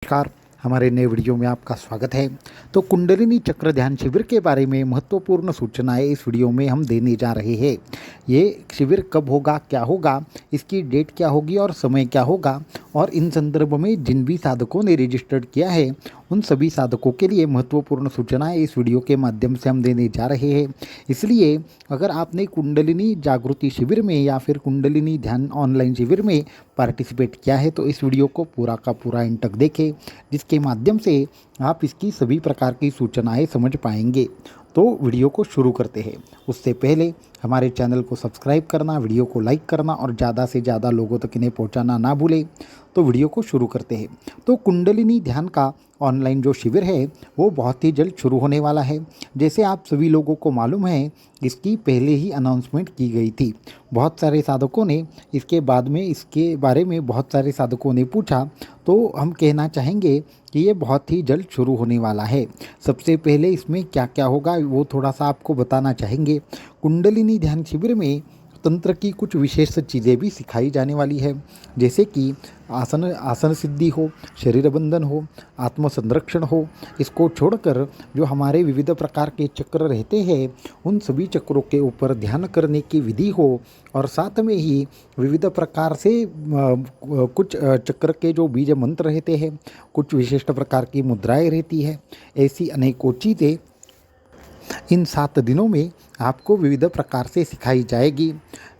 नमस्कार। हमारे नए वीडियो में आपका स्वागत है। तो कुंडलिनी चक्र ध्यान शिविर के बारे में महत्वपूर्ण सूचनाएं इस वीडियो में हम देने जा रहे हैं। ये शिविर कब होगा, क्या होगा, इसकी डेट क्या होगी और समय क्या होगा, और इन संदर्भ में जिन भी साधकों ने रजिस्टर्ड किया है उन सभी साधकों के लिए महत्वपूर्ण सूचनाएं इस वीडियो के माध्यम से हम देने जा रहे हैं। इसलिए अगर आपने कुंडलिनी जागृति शिविर में या फिर कुंडलिनी ध्यान ऑनलाइन शिविर में पार्टिसिपेट किया है तो इस वीडियो को पूरा का पूरा एंड तक देखें, जिसके माध्यम से आप इसकी सभी प्रकार की सूचनाएं समझ पाएंगे। तो वीडियो को शुरू करते हैं। उससे पहले हमारे चैनल को सब्सक्राइब करना, वीडियो को लाइक करना और ज़्यादा से ज़्यादा लोगों तक इन्हें पहुंचाना ना भूलें। तो वीडियो को शुरू करते हैं। तो कुंडलिनी ध्यान का ऑनलाइन जो शिविर है वो बहुत ही जल्द शुरू होने वाला है। जैसे आप सभी लोगों को मालूम है, इसकी पहले ही अनाउंसमेंट की गई थी। बहुत सारे साधकों ने इसके बाद में इसके बारे में बहुत सारे साधकों ने पूछा, तो हम कहना चाहेंगे कि ये बहुत ही जल्द शुरू होने वाला है। सबसे पहले इसमें क्या क्या होगा वो थोड़ा सा आपको बताना चाहेंगे। कुंडलिनी ध्यान शिविर में तंत्र की कुछ विशेष चीज़ें भी सिखाई जाने वाली है, जैसे कि आसन सिद्धि हो, शरीर बंधन हो, आत्म संरक्षण हो। इसको छोड़कर जो हमारे विविध प्रकार के चक्र रहते हैं उन सभी चक्रों के ऊपर ध्यान करने की विधि हो, और साथ में ही विविध प्रकार से कुछ चक्र के जो बीज मंत्र रहते हैं, कुछ विशिष्ट प्रकार की मुद्राएं रहती है। ऐसी अनेकों चीज़ें इन 7 दिनों में आपको विविध प्रकार से सिखाई जाएगी।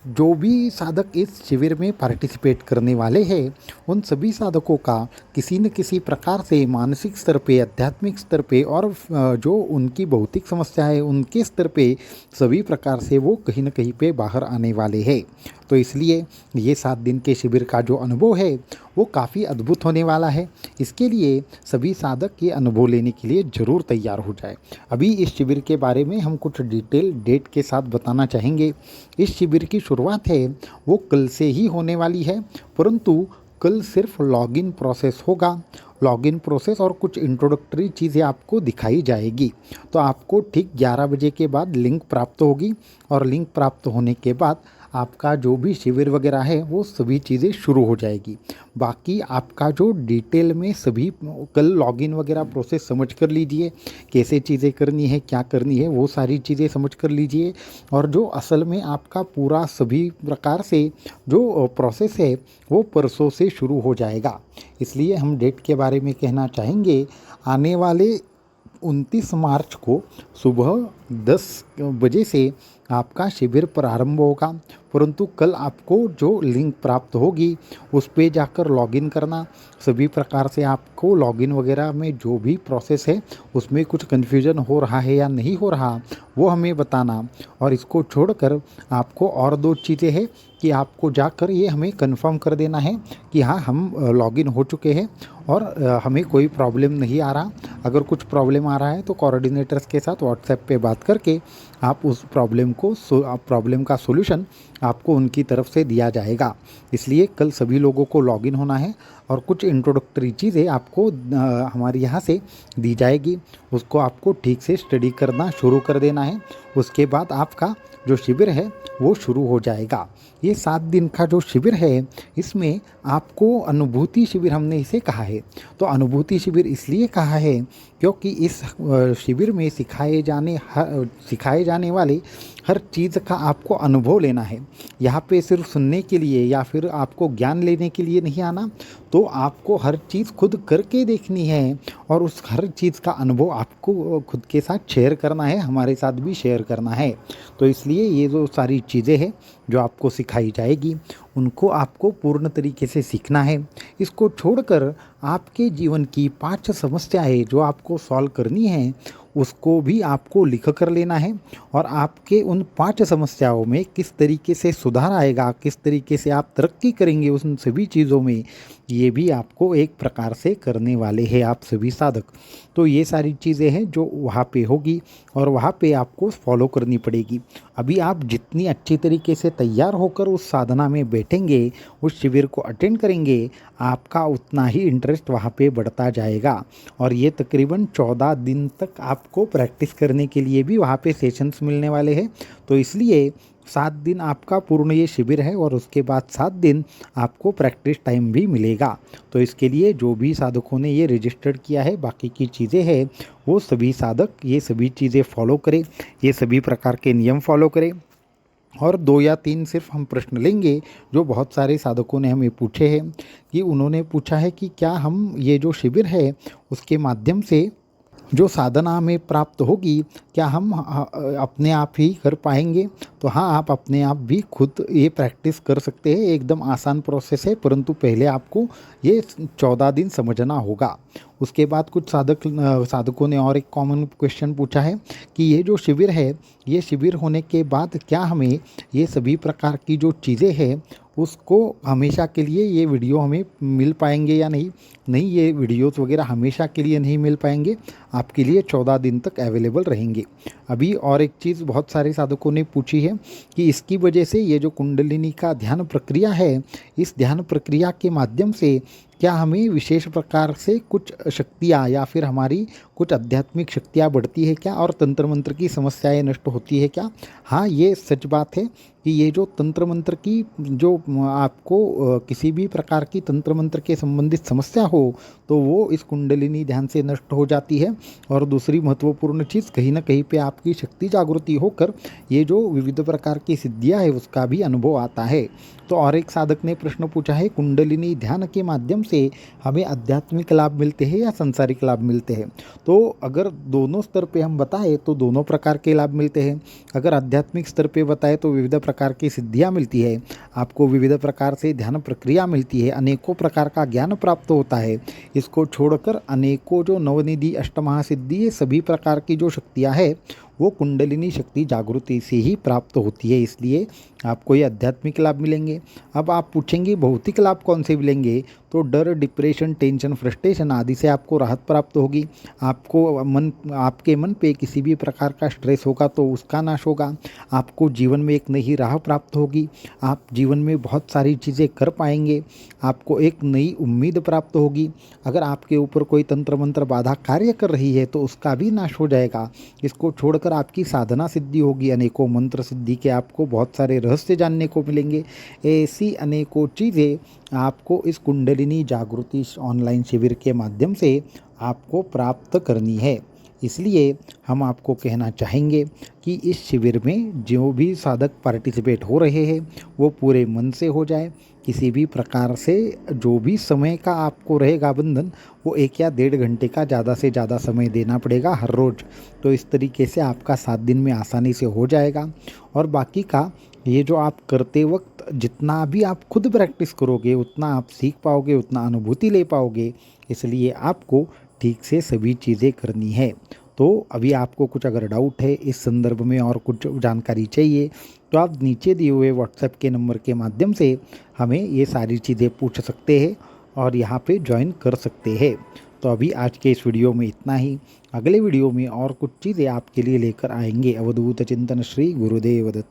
जो भी साधक इस शिविर में पार्टिसिपेट करने वाले हैं उन सभी साधकों का किसी न किसी प्रकार से मानसिक स्तर पे, आध्यात्मिक स्तर पे और जो उनकी भौतिक समस्या है उनके स्तर पे सभी प्रकार से वो कहीं न कहीं पे बाहर आने वाले हैं। तो इसलिए ये 7 दिन के शिविर का जो अनुभव है वो काफ़ी अद्भुत होने वाला है। इसके लिए सभी साधक ये अनुभव लेने के लिए ज़रूर तैयार हो जाए। अभी इस शिविर के बारे में हम कुछ डिटेल डेट के साथ बताना चाहेंगे। इस शिविर की शुरुआत है वो कल से ही होने वाली है, परंतु कल सिर्फ लॉगिन प्रोसेस होगा। लॉगिन प्रोसेस और कुछ इंट्रोडक्टरी चीज़ें आपको दिखाई जाएगी। तो आपको ठीक 11 बजे के बाद लिंक प्राप्त होगी, और लिंक प्राप्त होने के बाद आपका जो भी शिविर वगैरह है वो सभी चीज़ें शुरू हो जाएगी। बाकी आपका जो डिटेल में सभी कल लॉगिन वगैरह प्रोसेस समझ कर लीजिए, कैसे चीज़ें करनी है, क्या करनी है, वो सारी चीज़ें समझ कर लीजिए। और जो असल में आपका पूरा सभी प्रकार से जो प्रोसेस है वो परसों से शुरू हो जाएगा। इसलिए हम डेट के बारे में कहना चाहेंगे, आने वाले 29 मार्च को सुबह 10 बजे से आपका शिविर प्रारंभ होगा, परंतु कल आपको जो लिंक प्राप्त होगी उस पे जाकर लॉगिन करना। सभी प्रकार से आपको लॉगिन वगैरह में जो भी प्रोसेस है उसमें कुछ कन्फ्यूजन हो रहा है या नहीं हो रहा वो हमें बताना। और इसको छोड़कर आपको और 2 चीज़ें हैं कि आपको जाकर ये हमें कंफर्म कर देना है कि हाँ हम लॉगिन हो चुके हैं और हमें कोई प्रॉब्लम नहीं आ रहा। अगर कुछ प्रॉब्लम आ रहा है तो कोऑर्डिनेटर्स के साथ व्हाट्सएप पे बात करके आप उस प्रॉब्लम का सॉल्यूशन आपको उनकी तरफ से दिया जाएगा। इसलिए कल सभी लोगों को लॉगिन होना है और कुछ इंट्रोडक्टरी चीज़ें आपको हमारे यहाँ से दी जाएगी, उसको आपको ठीक से स्टडी करना शुरू कर देना है। उसके बाद आपका जो शिविर है वो शुरू हो जाएगा। ये 7 दिन का जो शिविर है इसमें आपको अनुभूति शिविर हमने इसे कहा है। तो अनुभूति शिविर इसलिए कहा है क्योंकि इस शिविर में सिखाए जाने वाले हर चीज़ का आपको अनुभव लेना है। यहाँ पे सिर्फ सुनने के लिए या फिर आपको ज्ञान लेने के लिए नहीं आना, तो आपको हर चीज़ खुद करके देखनी है और उस हर चीज़ का अनुभव आपको खुद के साथ शेयर करना है, हमारे साथ भी शेयर करना है। तो इसलिए ये जो सारी चीज़ें हैं जो आपको सिखाई जाएगी उनको आपको पूर्ण तरीके से सीखना है। इसको छोड़कर आपके जीवन की 5 समस्याएं जो आपको सॉल्व करनी है उसको भी आपको लिख कर लेना है, और आपके उन 5 समस्याओं में किस तरीके से सुधार आएगा, किस तरीके से आप तरक्की करेंगे उन सभी चीज़ों में, ये भी आपको एक प्रकार से करने वाले हैं आप सभी साधक। तो ये सारी चीज़ें हैं जो वहाँ पे होगी और वहाँ पे आपको फॉलो करनी पड़ेगी। अभी आप जितनी अच्छी तरीके से तैयार होकर उस साधना में बैठेंगे, उस शिविर को अटेंड करेंगे, आपका उतना ही इंटरेस्ट वहाँ पे बढ़ता जाएगा। और ये तकरीबन 14 दिन तक आपको प्रैक्टिस करने के लिए भी वहाँ पे सेशंस मिलने वाले हैं। तो इसलिए 7 दिन आपका पूर्ण ये शिविर है और उसके बाद 7 दिन आपको प्रैक्टिस टाइम भी मिलेगा। तो इसके लिए जो भी साधकों ने ये रजिस्टर्ड किया है, बाकी की चीज़ें हैं, वो सभी साधक ये सभी चीज़ें फॉलो करें, ये सभी प्रकार के नियम फॉलो करें। और 2 या 3 सिर्फ हम प्रश्न लेंगे जो बहुत सारे साधकों ने हमें पूछे हैं, कि उन्होंने पूछा है कि क्या हम ये जो शिविर है उसके माध्यम से जो साधना हमें प्राप्त होगी, क्या हम अपने आप ही कर पाएंगे? तो हाँ, आप अपने आप भी खुद ये प्रैक्टिस कर सकते हैं। एकदम आसान प्रोसेस है, परंतु पहले आपको ये 14 दिन समझना होगा। उसके बाद कुछ साधकों ने और एक कॉमन क्वेश्चन पूछा है कि ये जो शिविर है, ये शिविर होने के बाद क्या हमें ये सभी प्रकार की जो चीज़ें हैं उसको हमेशा के लिए ये वीडियो हमें मिल पाएंगे या नहीं? नहीं, ये वीडियोस वगैरह हमेशा के लिए नहीं मिल पाएंगे, आपके लिए 14 दिन तक अवेलेबल रहेंगे। अभी और एक चीज़ बहुत सारे साधकों ने पूछी है कि इसकी वजह से ये जो कुंडलिनी का ध्यान प्रक्रिया है, इस ध्यान प्रक्रिया के माध्यम से क्या हमें विशेष प्रकार से कुछ शक्तियाँ या फिर हमारी कुछ आध्यात्मिक शक्तियाँ बढ़ती है क्या, और तंत्र मंत्र की समस्याएं नष्ट होती है क्या? हाँ, ये सच बात है कि ये जो तंत्र मंत्र की जो आपको किसी भी प्रकार की तंत्र मंत्र के संबंधित समस्या हो तो वो इस कुंडलिनी ध्यान से नष्ट हो जाती है। और दूसरी महत्वपूर्ण चीज़, कहीं ना कहीं पे आपकी शक्ति जागृति होकर ये जो विविध प्रकार की सिद्धियाँ है उसका भी अनुभव आता है। तो और एक साधक ने प्रश्न पूछा है, कुंडलिनी ध्यान के माध्यम से हमें आध्यात्मिक लाभ मिलते हैं या सांसारिक लाभ मिलते हैं? तो अगर दोनों स्तर पे हम बताएं तो दोनों प्रकार के लाभ मिलते हैं। अगर आध्यात्मिक स्तर पे बताएं तो विविध प्रकार की सिद्धियां मिलती है, आपको विविध प्रकार से ध्यान प्रक्रिया मिलती है, अनेकों प्रकार का ज्ञान प्राप्त होता है। इसको छोड़कर अनेकों जो नवनिधि अष्टमहासिद्धि, ये सभी प्रकार की जो शक्तियाँ हैं वो कुंडलिनी शक्ति जागृति से ही प्राप्त होती है, इसलिए आपको ये आध्यात्मिक लाभ मिलेंगे। अब आप पूछेंगे भौतिक लाभ कौन से मिलेंगे? तो डर, डिप्रेशन, टेंशन, फ्रस्ट्रेशन आदि से आपको राहत प्राप्त होगी। आपके मन पे किसी भी प्रकार का स्ट्रेस होगा तो उसका नाश होगा। आपको जीवन में एक नई राह प्राप्त होगी, आप जीवन में बहुत सारी चीज़ें कर पाएंगे, आपको एक नई उम्मीद प्राप्त होगी। अगर आपके ऊपर कोई तंत्र मंत्र बाधा कार्य कर रही है तो उसका भी नाश हो जाएगा। इसको छोड़कर आपकी साधना सिद्धि होगी, अनेकों मंत्र सिद्धि के आपको बहुत सारे रहस्य जानने को मिलेंगे। ऐसी अनेकों चीज़ें आपको इस कुंडलिनी जागृति ऑनलाइन शिविर के माध्यम से आपको प्राप्त करनी है। इसलिए हम आपको कहना चाहेंगे कि इस शिविर में जो भी साधक पार्टिसिपेट हो रहे हैं वो पूरे मन से हो जाए। किसी भी प्रकार से जो भी समय का आपको रहेगा बंधन, वो 1 या 1.5 घंटे का ज़्यादा से ज़्यादा समय देना पड़ेगा हर रोज़। तो इस तरीके से आपका 7 दिन में आसानी से हो जाएगा। और बाकी का ये जो आप करते वक्त जितना भी आप खुद प्रैक्टिस करोगे उतना आप सीख पाओगे, उतना अनुभूति ले पाओगे। इसलिए आपको ठीक से सभी चीज़ें करनी है। तो अभी आपको कुछ अगर डाउट है इस संदर्भ में और कुछ जानकारी चाहिए तो आप नीचे दिए हुए व्हाट्सएप के नंबर के माध्यम से हमें ये सारी चीज़ें पूछ सकते हैं और यहाँ पे ज्वाइन कर सकते हैं। तो अभी आज के इस वीडियो में इतना ही। अगले वीडियो में और कुछ चीज़ें आपके लिए लेकर आएंगे। अवधूत चिंतन श्री गुरुदेव दत्त।